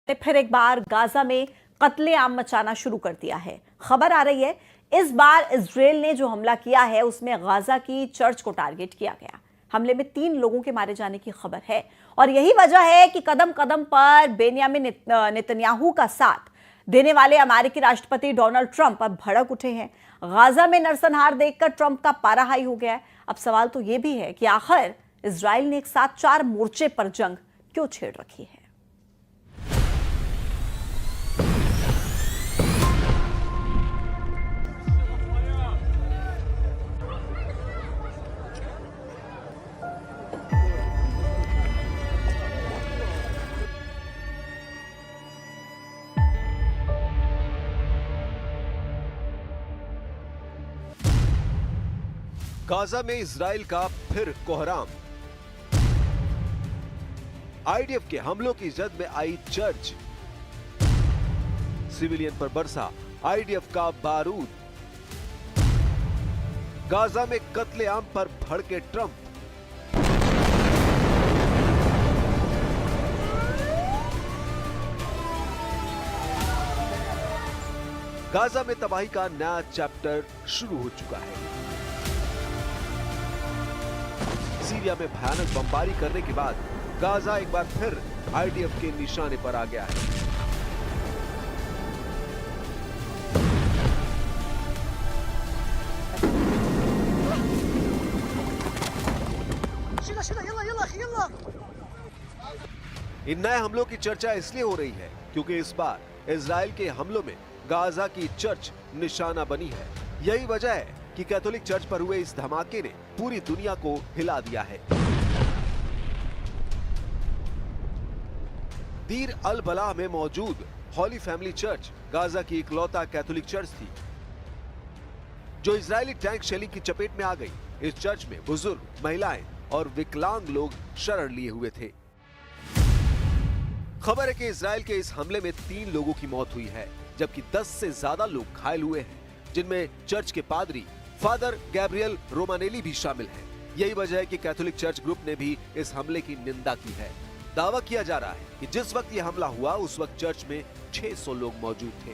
ने फिर एक बार गाजा में कत्लेआम मचाना शुरू कर दिया है। खबर आ रही है इस बार इजराइल ने जो हमला किया है उसमें गाजा की चर्च को टारगेट किया गया। हमले में 3 लोगों के मारे जाने की खबर है और यही वजह है कि कदम कदम पर बेंयामिन नेतन्याहू का साथ देने वाले अमेरिकी राष्ट्रपति डोनाल्ड ट्रंप अब भड़क उठे हैं। गाजा में नरसंहार देखकर ट्रंप का पारा हाई हो गया है। अब सवाल तो यह भी है कि आखिर इजराइल ने एक साथ 4 मोर्चे पर जंग क्यों छेड़ रखी है। गाजा में इजराइल का फिर कोहराम। आईडीएफ के हमलों की जद में आई चर्च। सिविलियन पर बरसा आईडीएफ का बारूद। गाजा में कत्लेआम पर भड़के ट्रंप। गाजा में तबाही का नया चैप्टर शुरू हो चुका है। सीरिया में भयानक बमबारी करने के बाद गाजा एक बार फिर आईडीएफ के निशाने पर आ गया है। इन नए हमलों की चर्चा इसलिए हो रही है क्योंकि इस बार इजराइल के हमलों में गाजा की चर्च निशाना बनी है। यही वजह है कि कैथोलिक चर्च पर हुए इस धमाके ने पूरी दुनिया को हिला दिया है। दीर अल बलाह में मौजूद हॉली फैमिली चर्च गाजा की इकलौता कैथोलिक चर्च थी जो इजरायली टैंक शेलिंग की चपेट में आ गई। इस चर्च में बुजुर्ग, महिलाएं और विकलांग लोग शरण लिए हुए थे। खबर है कि इजराइल के इस हमले में 3 लोगों की मौत हुई है जबकि 10 से ज्यादा लोग घायल हुए हैं जिनमें चर्च के पादरी फादर गैब्रियल रोमानेली भी शामिल हैं। यही वजह है कि कैथोलिक चर्च ग्रुप ने भी इस हमले की निंदा की है। दावा किया जा रहा है कि जिस वक्त ये हमला हुआ उस वक्त चर्च में 600 लोग मौजूद थे।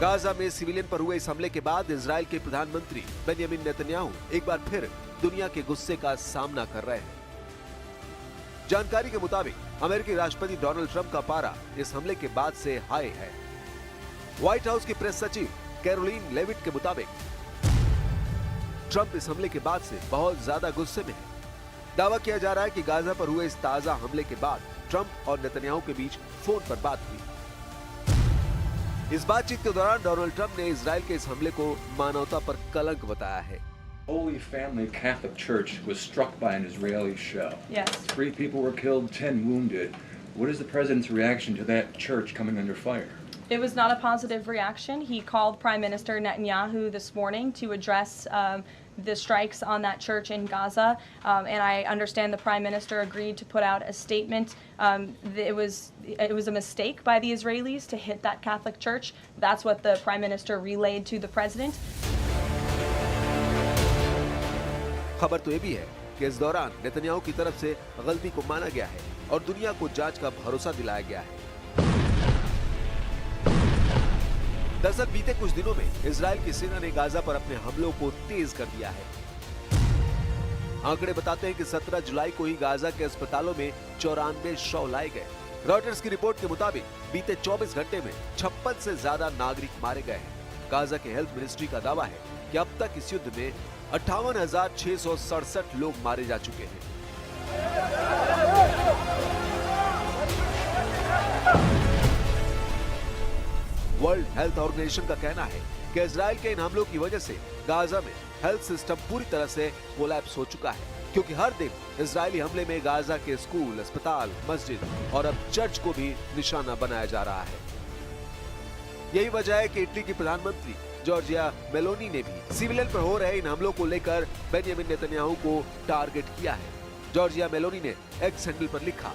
गाजा में सिविलियन पर हुए इस हमले के बाद इजराइल के प्रधानमंत्री बेंयामिन नेतन्याहू एक बार फिर दुनिया के गुस्से का सामना कर रहे हैं। जानकारी के मुताबिक अमेरिकी राष्ट्रपति डोनाल्ड ट्रंप का पारा इस हमले के बाद से हाई है। व्हाइट हाउस की प्रेस सचिव कैरोलिन लेविट के मुताबिक ट्रंप इस हमले के बाद से बहुत ज्यादा गुस्से में है। दावा किया जा रहा है कि गाजा पर हुए इस ताजा हमले के बाद ट्रंप और नेतन्याहू के बीच फोन पर बात हुई। इस बातचीत के दौरान डोनाल्ड ट्रंप ने इजराइल के इस हमले को मानवता पर कलंक बताया है। Holy Family Catholic Church was struck by an Israeli shell. Yes. 3 people were killed, 10 wounded. What is the president's reaction to that church coming under fire? It was not a positive reaction. He called Prime Minister Netanyahu this morning to address the strikes on that church in Gaza, and I understand the Prime Minister agreed to put out a statement. It was a mistake by the Israelis to hit that Catholic church. That's what the Prime Minister relayed to the President. खबर तो ये भी है कि इस दौरान Netanyahu की तरफ से गलती को माना गया है और दुनिया को जांच का भरोसा दिलाया गया है। दरअसल बीते कुछ दिनों में इजराइल की सेना ने गाजा पर अपने हमलों को तेज कर दिया है। आंकड़े बताते हैं कि 17 जुलाई को ही गाजा के अस्पतालों में 94 शव लाए गए। रॉयटर्स की रिपोर्ट के मुताबिक बीते 24 घंटे में 56 से ज्यादा नागरिक मारे गए हैं। गाजा के हेल्थ मिनिस्ट्री का दावा है कि अब तक इस युद्ध में 58,667 लोग मारे जा चुके हैं। वर्ल्ड हेल्थ ऑर्गेनाइजेशन का कहना है कि इजराइल के इन हमलों की वजह से गाजा में हेल्थ सिस्टम पूरी तरह से कोलैप्स हो चुका है। क्योंकि हर दिन इजरायली हमले में गाजा के स्कूल, अस्पताल, मस्जिद और अब चर्च को भी निशाना बनाया जा रहा है। यही वजह है कि इटली की प्रधानमंत्री जॉर्जिया मेलोनी ने भी सिविलियन पर हो रहे इन हमलों को लेकर बेंजामिन नेतन्याहू को टारगेट किया है। जॉर्जिया मेलोनी ने एक्स हैंडल पर लिखा,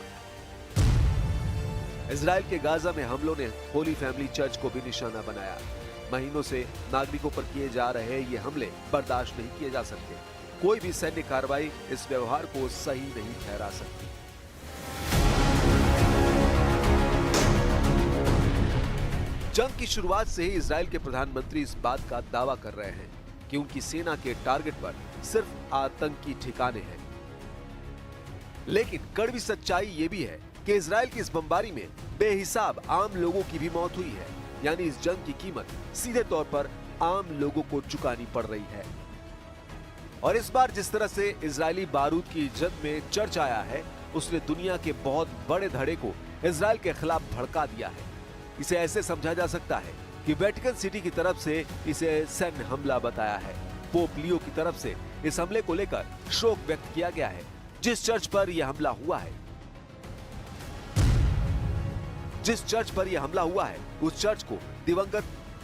इजराइल के गाजा में हमलों ने होली फैमिली चर्च को भी निशाना बनाया। महीनों से नागरिकों पर किए जा रहे ये हमले बर्दाश्त नहीं किए जा सकते। कोई भी सैन्य कार्रवाई इस व्यवहार को सही नहीं ठहरा सकती। जंग की शुरुआत से ही इजराइल के प्रधानमंत्री इस बात का दावा कर रहे हैं कि उनकी सेना के टारगेट पर सिर्फ आतंकी ठिकाने हैं। लेकिन कड़वी सच्चाई ये भी है कि इजराइल की इस बमबारी में बेहिसाब आम लोगों की भी मौत हुई है। यानी इस जंग की कीमत सीधे तौर पर आम लोगों को चुकानी पड़ रही है। और इस बार जिस तरह से इजरायली बारूद की जंग में चर्च आया है, उसने दुनिया के बहुत बड़े धड़े को इजराइल के खिलाफ भड़का दिया है। इसे ऐसे समझा जा सकता है कि वेटिकन सिटी की तरफ से इसे सैन्य हमला बताया है। पोप लियो की तरफ से इस हमले को लेकर शोक व्यक्त किया गया है। जिस चर्च पर यह हमला हुआ है, उस चर्च को दिवंगत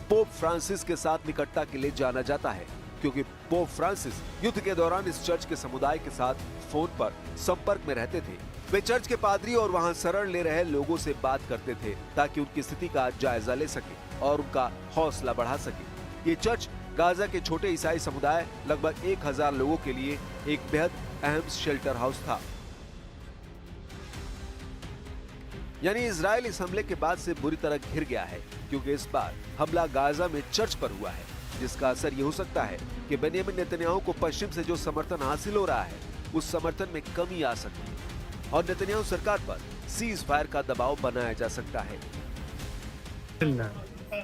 पोप फ्रांसिस के साथ निकटता के लिए जाना जाता है, क्योंकि पोप फ्रांसिस युद्ध के दौरान इस चर्च के समुदाय के साथ फोन पर संपर्क में रहते थे। वे चर्च के पादरी और वहां शरण ले रहे लोगों से बात करते थे ताकि उनकी स्थिति का जायजा ले सके और उनका हौसला बढ़ा सके। ये चर्च गाजा के छोटे ईसाई समुदाय लगभग 1000 लोगों के लिए एक बेहद अहम शेल्टर हाउस था। यानी इजराइल इस हमले के बाद से बुरी तरह घिर गया है, क्योंकि इस बार हमला गाजा में चर्च पर हुआ है, जिसका असर ये हो सकता है कि बेंजामिन नेतन्याहू को पश्चिम से जो समर्थन हासिल हो रहा है, उस समर्थन में कमी आ सकती है और नेतन्याहू सरकार पर सीज फायर का दबाव बनाया जा सकता है।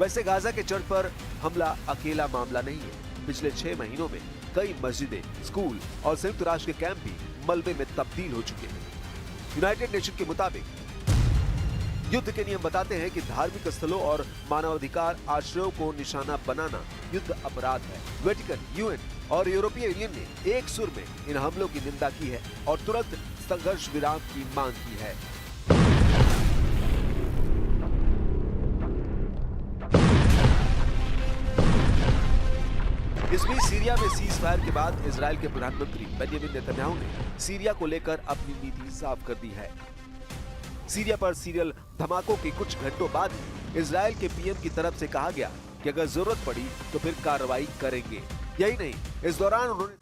वैसे गाजा के चर्च पर हमला अकेला मामला नहीं है। पिछले 6 महीनों में कई मस्जिदें, स्कूल और संयुक्त राष्ट्र के कैंप भी मलबे में तब्दील हो चुके हैं। यूनाइटेड नेशन के मुताबिक युद्ध के नियम बताते हैं कि धार्मिक स्थलों और मानवाधिकार आश्रयों को निशाना बनाना युद्ध अपराध है। वेटिकन, यूएन और यूरोपीय यूनियन ने एक सुर में इन हमलों की निंदा की है और तुरंत संघर्ष विराम की मांग की है। इस बीच सीरिया में सीज फायर के बाद इजराइल के प्रधानमंत्री बेंजामिन नेतन्याहू ने सीरिया को लेकर अपनी नीति साफ कर दी है। सीरिया पर सीरियल धमाकों के कुछ घंटों बाद इजराइल के पीएम की तरफ से कहा गया कि अगर जरूरत पड़ी तो फिर कार्रवाई करेंगे। यही नहीं, इस दौरान उन्होंने